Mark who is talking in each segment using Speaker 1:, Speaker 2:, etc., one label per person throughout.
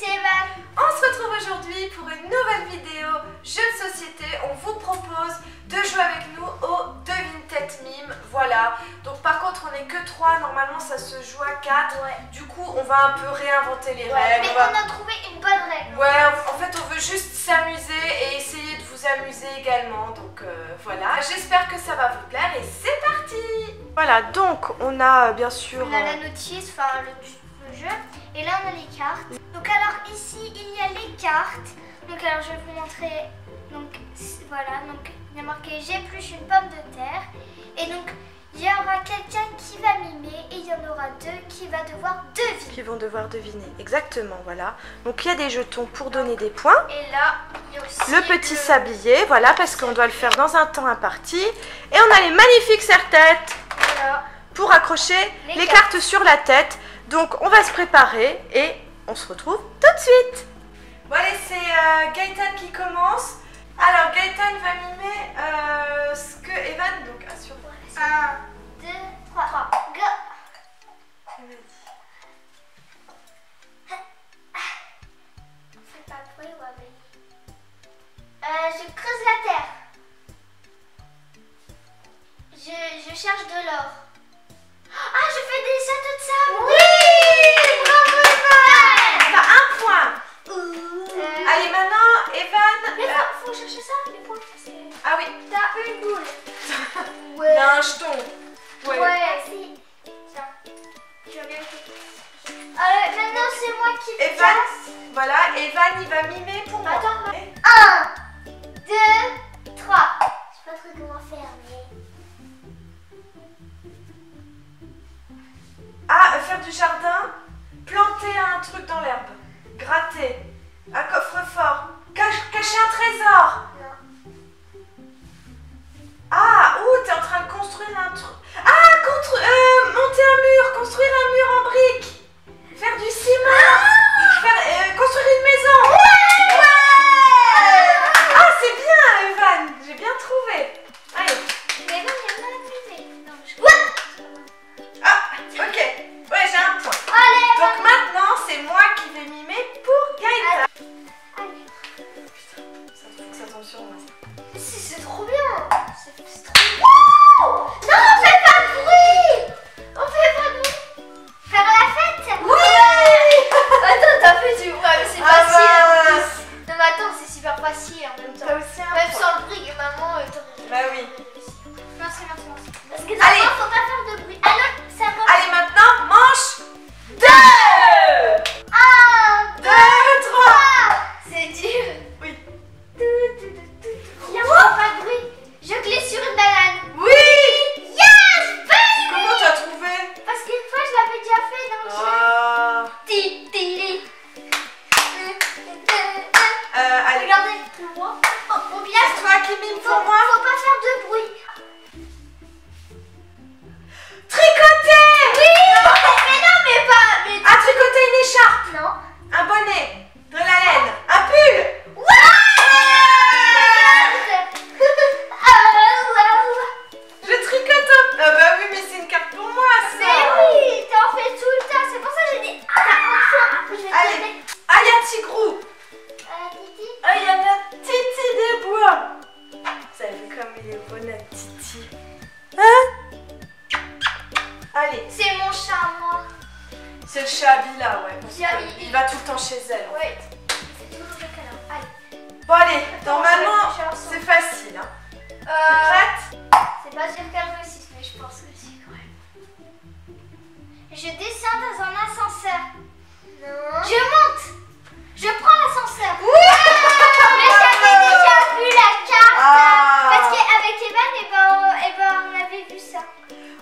Speaker 1: c'est Evan.
Speaker 2: On se retrouve aujourd'hui pour une nouvelle vidéo jeu de société. On vous propose de jouer avec nous au Devine Tête Mime. Voilà, donc par contre on n'est que 3, normalement ça se joue à 4.
Speaker 1: Ouais.
Speaker 2: Du coup on va un peu réinventer les règles.
Speaker 1: Mais on a trouvé une bonne règle.
Speaker 2: Ouais, en fait on veut juste s'amuser et essayer de vous amuser également. Donc voilà, j'espère que ça va vous plaire et c'est parti. Voilà, donc on a bien sûr...
Speaker 1: On a la notice, enfin le jeu. Et là on a les cartes. Donc alors ici il y a les cartes. Donc alors je vais vous montrer. Donc voilà, donc il y a marqué j'épluche une pomme de terre. Et donc il y aura quelqu'un qui va mimer et il y en aura deux qui va devoir deviner.
Speaker 2: Qui vont devoir deviner, exactement, voilà. Donc il y a des jetons pour donner des points.
Speaker 1: Et là il y a aussi
Speaker 2: Le petit sablier, voilà, parce qu'on doit le faire dans un temps imparti. Et on a les magnifiques serre-têtes
Speaker 1: Voilà.
Speaker 2: pour accrocher
Speaker 1: Les
Speaker 2: les
Speaker 1: cartes.
Speaker 2: cartes sur la tête. Donc on va se préparer et on se retrouve tout de suite. Bon allez, c'est Gaëtan qui commence. Alors Gaëtan va mimer ce que Evan donc a sur
Speaker 1: 1, 2, 3, go. Fais pas de bruit, Wabi. Je creuse la terre. Je cherche de l'or. Ah, je fais des châteaux de sable.
Speaker 2: Oui, bravo Evan. T'as un point. Allez maintenant Evan.
Speaker 1: Mais faut chercher ça, les points.
Speaker 2: Ah oui,
Speaker 1: T'as une boule.
Speaker 2: il y a un jeton.
Speaker 1: Ouais. Merci. Tiens, tu vas bien écouter. Maintenant, c'est moi qui
Speaker 2: Evan,
Speaker 1: casse.
Speaker 2: voilà, Evan il va mimer pour moi.
Speaker 1: Attends, 1, 2, 3. Je sais pas trop comment faire, mais...
Speaker 2: Ah, faire du jardin, planter un truc dans l'herbe, gratter, un coffre-fort, cacher un trésor.
Speaker 1: Non.
Speaker 2: Ah, t'es en train de construire un truc. Ah, monter un mur, construire un mur en briques, faire du ciment, construire une maison. Ouais. Ah, c'est bien, Evan, j'ai bien trouvé. Allez.
Speaker 1: Mais non, il y a pas de musique. Non, je...
Speaker 2: Ah, ok. Ouais, j'ai un point.
Speaker 1: Allez,
Speaker 2: Donc maintenant, c'est moi qui vais mimer pour Gaëtan.
Speaker 1: allez.
Speaker 2: Putain, ça tombe sur moi.
Speaker 1: C'est trop bien. C'est trop bien. Non, on fait pas de bruit. On fait pas de bruit. Faire la fête.
Speaker 2: Oui.
Speaker 1: Attends, t'as fait du... Ouais, mais c'est
Speaker 2: Ah
Speaker 1: facile en
Speaker 2: mince.
Speaker 1: plus. Non, mais attends, c'est super facile en même temps.
Speaker 2: T'as aussi un
Speaker 1: Même
Speaker 2: point.
Speaker 1: sans le bruit, et maman...
Speaker 2: Bah oui.
Speaker 1: Merci. Parce que
Speaker 2: Allez.
Speaker 1: d'abord, faut pas faire de bruit. Alors, ça va.
Speaker 2: Allez, maintenant, manche 2.
Speaker 1: 1,
Speaker 2: 2, 3.
Speaker 1: C'est dur.
Speaker 2: Oui.
Speaker 1: Viens, pas de bruit. Je glisse sur une banane.
Speaker 2: Oui.
Speaker 1: Yes, baby.
Speaker 2: Comment tu as trouvé?
Speaker 1: Parce qu'une fois, je l'avais déjà fait dans le jeu.
Speaker 2: Ah.
Speaker 1: Ti, ti, li.
Speaker 2: Allez.
Speaker 1: Regardez, moi. Oh, bien.
Speaker 2: C'est toi qui mime pour moi.
Speaker 1: Faut pas faire de bruit.
Speaker 2: Tricoter.
Speaker 1: Oui. Mais non, mais pas. Mais...
Speaker 2: À tricoter une écharpe,
Speaker 1: Non.
Speaker 2: un bonnet, de la laine, un pull. Je tricote un... Ah bah oui, mais c'est une carte pour moi, ça.
Speaker 1: Mais oui, t'en fais tout le temps. C'est pour ça que j'ai dit. Je vais te
Speaker 2: Allez.
Speaker 1: donner.
Speaker 2: Ah, il y a Tigrou.
Speaker 1: Titi.
Speaker 2: Ah, il y a la Titi des bois. Vous savez comme il est beau, notre Titi. Hein? Allez,
Speaker 1: C'est mon chat, moi.
Speaker 2: c'est le chat Bila, ouais. Parce
Speaker 1: Tiens,
Speaker 2: que il va tout le temps chez elle. En
Speaker 1: Ouais.
Speaker 2: fait.
Speaker 1: C'est toujours le câlin. Allez.
Speaker 2: Bon, allez,
Speaker 1: Attends,
Speaker 2: normalement,
Speaker 1: je vais coucher
Speaker 2: c'est facile. Hein.
Speaker 1: Euh,
Speaker 2: Prête?
Speaker 1: C'est pas sûr qu'elle réussisse, mais je pense que si, quand même. Je descends dans un ascenseur. Non. Je monte. Je prends l'ascenseur.
Speaker 2: Oui.
Speaker 1: Mais j'avais déjà vu la carte.
Speaker 2: Ah.
Speaker 1: Parce qu'avec Evan, on avait vu ça.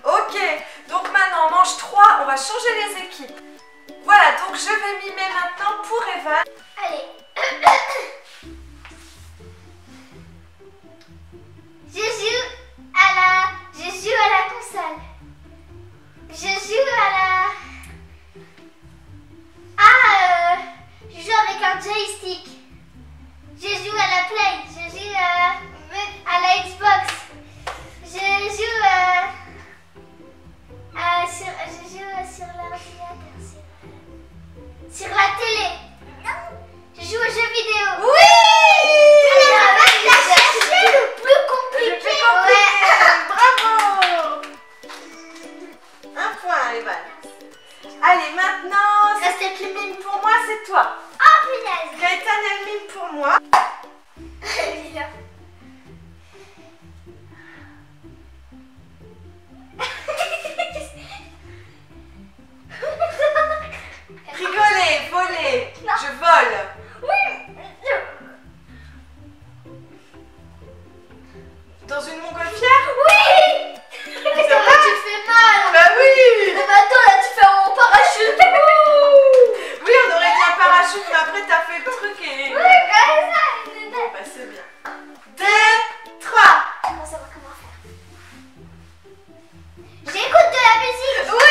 Speaker 2: Ok, donc maintenant, manche 3, on va changer les équipes. Voilà, donc je vais mimer maintenant pour Evan.
Speaker 1: Allez. Je joue à la console. Je joue à la... je joue avec un joystick. Je joue à la Play. Je joue à la Xbox. Je joue sur l'ordinateur. Sur la télé. Non.
Speaker 2: Allez, maintenant,
Speaker 1: Reste
Speaker 2: c'est qui mime pour moi, c'est toi.
Speaker 1: Oh punaise.
Speaker 2: Gaëtan, elle mime pour moi.
Speaker 1: Viens.
Speaker 2: Rigoler, voler.
Speaker 1: Non.
Speaker 2: Je vole.
Speaker 1: Oui.
Speaker 2: Dans une montgolfière?
Speaker 1: Oui. Mais ça va, tu fais mal.
Speaker 2: Bah oui.
Speaker 1: Mais attends, là tu fais en parachute.
Speaker 2: Oui, on aurait dit un parachute, mais après t'as fait le truc et...
Speaker 1: Oui, comme ça.
Speaker 2: Bon, bah c'est bien. 2, 3.
Speaker 1: Comment ça va, comment faire? J'écoute de la musique.
Speaker 2: Oui.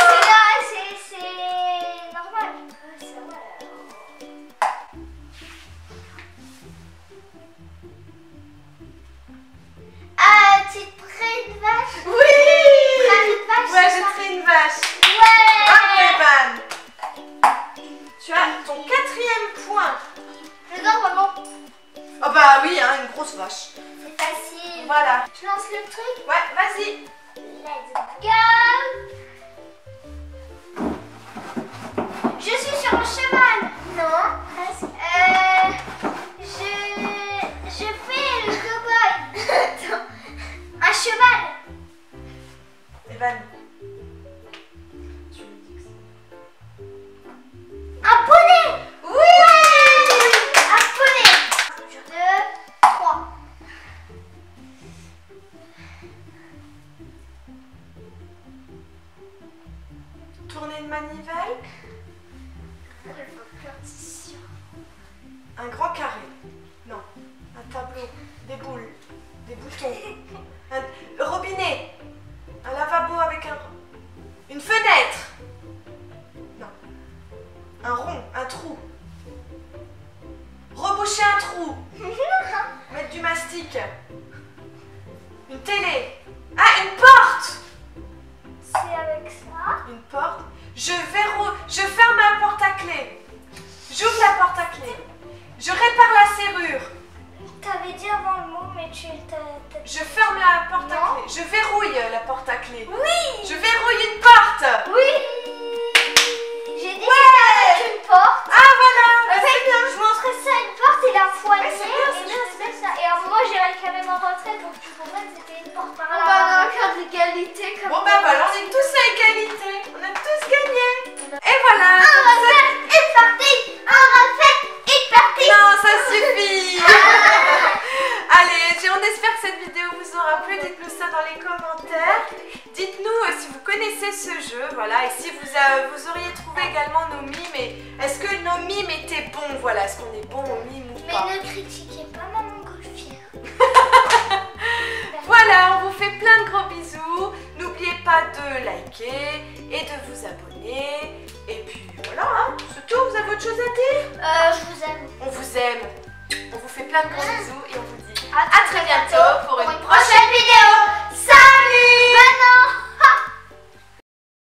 Speaker 1: C'est là, c'est normal. C'est normal. Ah, tu te prends une vache?
Speaker 2: Oui.
Speaker 1: Prends une vache,
Speaker 2: Ouais,
Speaker 1: c'est
Speaker 2: j'ai
Speaker 1: ça?
Speaker 2: pris une vache.
Speaker 1: Ouais.
Speaker 2: Parfait, Van. Tu as ton 4e point.
Speaker 1: Je dors vraiment.
Speaker 2: Oh bah oui, hein, une grosse vache.
Speaker 1: C'est facile.
Speaker 2: Voilà.
Speaker 1: Je lance le truc.
Speaker 2: Ouais, vas-y.
Speaker 1: Let's go. Je suis sur un cheval. Non. Presque. Je fais le cow-boy. Attends. Un cheval.
Speaker 2: Evan. Tu me dis que c'est...
Speaker 1: Un poney.
Speaker 2: Oui.
Speaker 1: Un poney. 2, 3.
Speaker 2: Tourner une manivelle. Un grand carré. Non. Un tableau. Des boules. Des boutons. Un robinet. Un lavabo avec une fenêtre. Non. Un rond. Un trou. Reboucher un trou. Mettre du mastic. Une télé. Ah, une porte.
Speaker 1: C'est avec ça.
Speaker 2: Une porte. Je ferme la porte à clé. J'ouvre la porte à clé. Je répare la serrure.
Speaker 1: T'avais dit avant le mot, mais tu t'as...
Speaker 2: Je ferme la porte à
Speaker 1: Non.
Speaker 2: clé. Je verrouille la porte à clé.
Speaker 1: Oui.
Speaker 2: Je verrouille une porte.
Speaker 1: Oui. J'ai dit
Speaker 2: Ouais.
Speaker 1: que c'était une porte.
Speaker 2: Ah voilà.
Speaker 1: En fait,
Speaker 2: C'est bien.
Speaker 1: je montrais ça à une porte et la poignée.
Speaker 2: Ouais, c'est bien, c'est
Speaker 1: et
Speaker 2: bien,
Speaker 1: je faisais ça. Et à un moment, j'ai carrément rentré pour que tu comprennes que c'était une porte par là.
Speaker 3: On va encore d'égalité comme
Speaker 2: Bon bah voilà, on est tous à égalité. On a tous gagné. Et voilà.
Speaker 1: On va faire une partie. On va faire une partie.
Speaker 2: Non, ça suffit. Allez, on espère que cette vidéo vous aura plu. Dites-nous ça dans les commentaires. Dites-nous si vous connaissez ce jeu, voilà, et si vous auriez trouvé également nos mimes. Et est-ce que nos mimes étaient bons, voilà, est-ce qu'on est bon aux mimes ou pas?
Speaker 1: Mais ne critiquez pas ma montgolfière.
Speaker 2: Voilà, on vous fait plein de gros bisous. N'oubliez pas de liker et de vous abonner. Et puis voilà, hein, c'est tout. Vous avez autre chose à dire?
Speaker 1: Je vous aime.
Speaker 2: On vous aime. On vous fait plein de gros bisous et on vous dit
Speaker 1: À
Speaker 2: à très bientôt pour une prochaine vidéo.